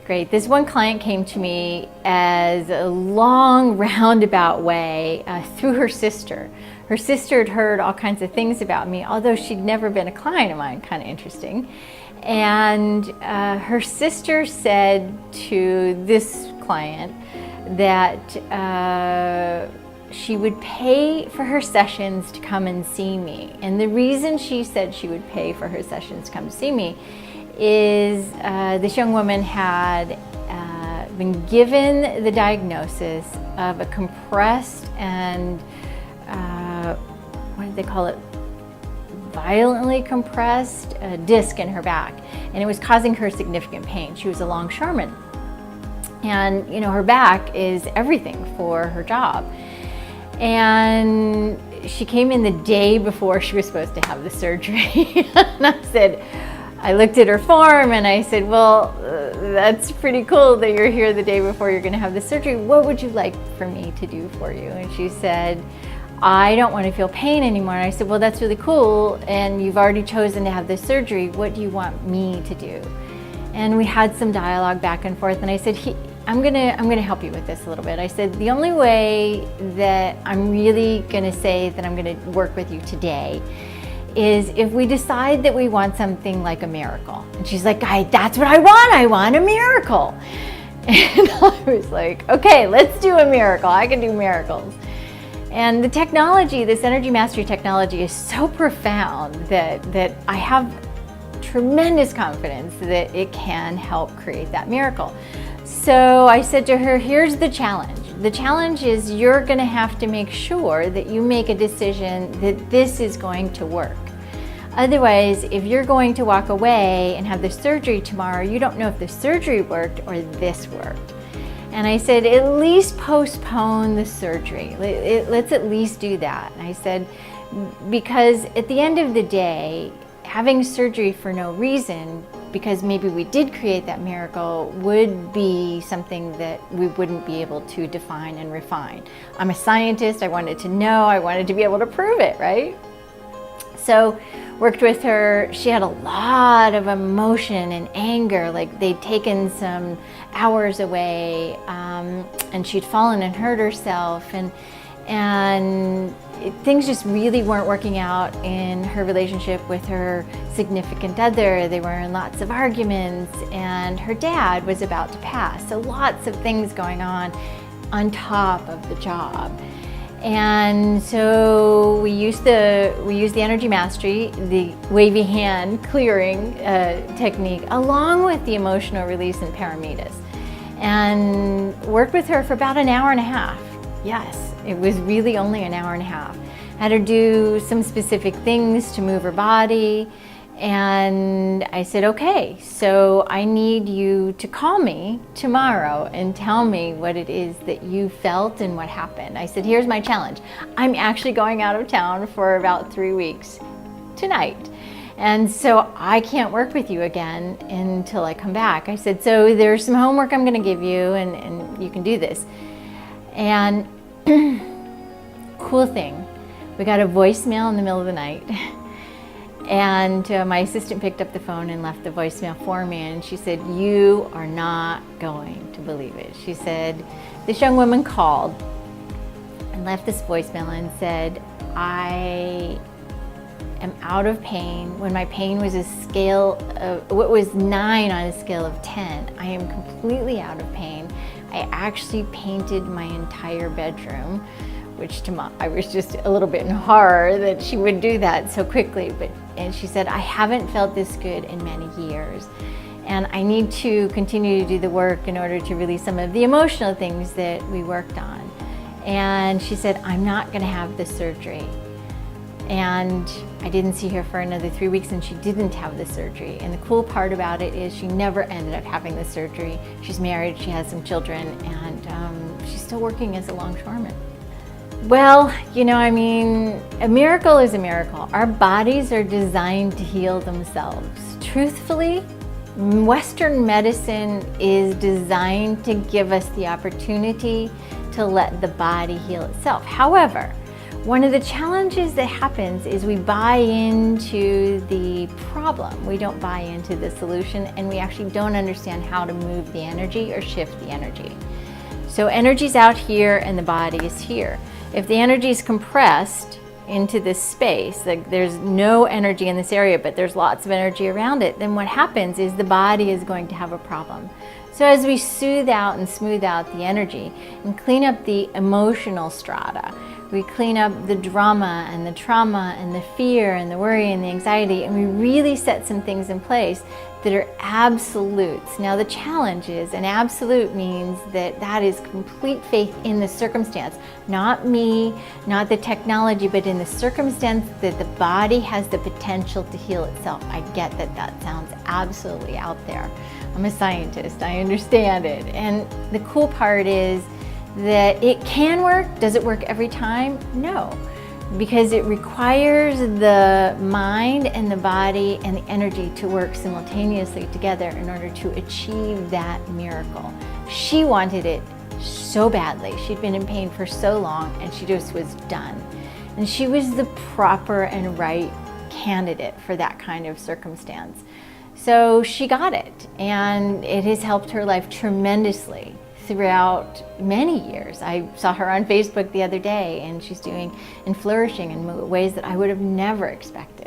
Great. This one client came to me as a long roundabout way through her sister. Her sister had heard all kinds of things about me, although she'd never been a client of mine, kind of interesting. And her sister said to this client that she would pay for her sessions to come and see me. And the reason she said she would pay for her sessions to come to see me is this young woman had been given the diagnosis of a compressed and, what did they call it, violently compressed disc in her back. And it was causing her significant pain. She was a longshoreman. And you know, her back is everything for her job. And she came in the day before she was supposed to have the surgery. And I looked at her form and I said, well, that's pretty cool that you're here the day before you're going to have the surgery. What would you like for me to do for you? And she said, I don't want to feel pain anymore. And I said, well, that's really cool. And you've already chosen to have this surgery. What do you want me to do? And we had some dialogue back and forth. And I said, I'm gonna help you with this a little bit. I said, the only way that I'm really gonna say that I'm gonna work with you today is if we decide that we want something like a miracle. And she's like, that's what I want a miracle. And I was like, okay, let's do a miracle. I can do miracles. And the technology, this energy mastery technology, is so profound that I have tremendous confidence that it can help create that miracle. So I said to her, here's the challenge. The challenge is you're going to have to make sure that you make a decision that this is going to work. Otherwise, if you're going to walk away and have the surgery tomorrow, you don't know if the surgery worked or this worked. And I said, at least postpone the surgery. Let's at least do that. And I said, because at the end of the day, having surgery for no reason, because maybe we did create that miracle, would be something that we wouldn't be able to define and refine. I'm a scientist. I wanted to know. I wanted to be able to prove it, right? So worked with her. She had a lot of emotion and anger, like they'd taken some hours away, and she'd fallen and hurt herself, and things just really weren't working out in her relationship with her significant other. They were in lots of arguments, and her dad was about to pass. So lots of things going on top of the job. And so we used the energy mastery, the wavy hand clearing technique, along with the emotional release and paramitas, and worked with her for about an hour and a half. Yes, it was really only an hour and a half. Had her do some specific things to move her body. And I said, okay, so I need you to call me tomorrow and tell me what it is that you felt and what happened. I said, here's my challenge. I'm actually going out of town for about 3 weeks tonight. And so I can't work with you again until I come back. I said, so there's some homework I'm going to give you, and you can do this. And cool thing, we got a voicemail in the middle of the night. And my assistant picked up the phone and left the voicemail for me, and she said, you are not going to believe it. She said, this young woman called and left this voicemail and said, I am out of pain. When my pain was a scale of, what was 9 on a scale of 10, I am completely out of pain. I actually painted my entire bedroom, which I was just a little bit in horror that she would do that so quickly. And she said, I haven't felt this good in many years. And I need to continue to do the work in order to release some of the emotional things that we worked on. And she said, I'm not going to have the surgery. And I didn't see her for another 3 weeks, and she didn't have the surgery. And the cool part about it is she never ended up having the surgery. She's married, she has some children, and she's still working as a longshoreman. Well, you know, I mean, a miracle is a miracle. Our bodies are designed to heal themselves. Truthfully, Western medicine is designed to give us the opportunity to let the body heal itself. However, One of the challenges that happens is we buy into the problem. We don't buy into the solution, and we actually don't understand how to move the energy or shift the energy. So energy's out here and the body is here. If the energy is compressed into this space, like there's no energy in this area, but there's lots of energy around it, then what happens is the body is going to have a problem. So as we soothe out and smooth out the energy and clean up the emotional strata, we clean up the drama and the trauma and the fear and the worry and the anxiety, and we really set some things in place that are absolutes. Now the challenge is, an absolute means that is complete faith in the circumstance, not me, not the technology, but in the circumstance that the body has the potential to heal itself. I get that sounds absolutely out there. I'm a scientist, I understand it. And the cool part is that it can work. Does it work every time? No, because it requires the mind and the body and the energy to work simultaneously together in order to achieve that miracle. She wanted it so badly. She'd been in pain for so long, and she just was done. And she was the proper and right candidate for that kind of circumstance. So she got it, and it has helped her life tremendously throughout many years. I saw her on Facebook the other day, and she's doing and flourishing in ways that I would have never expected.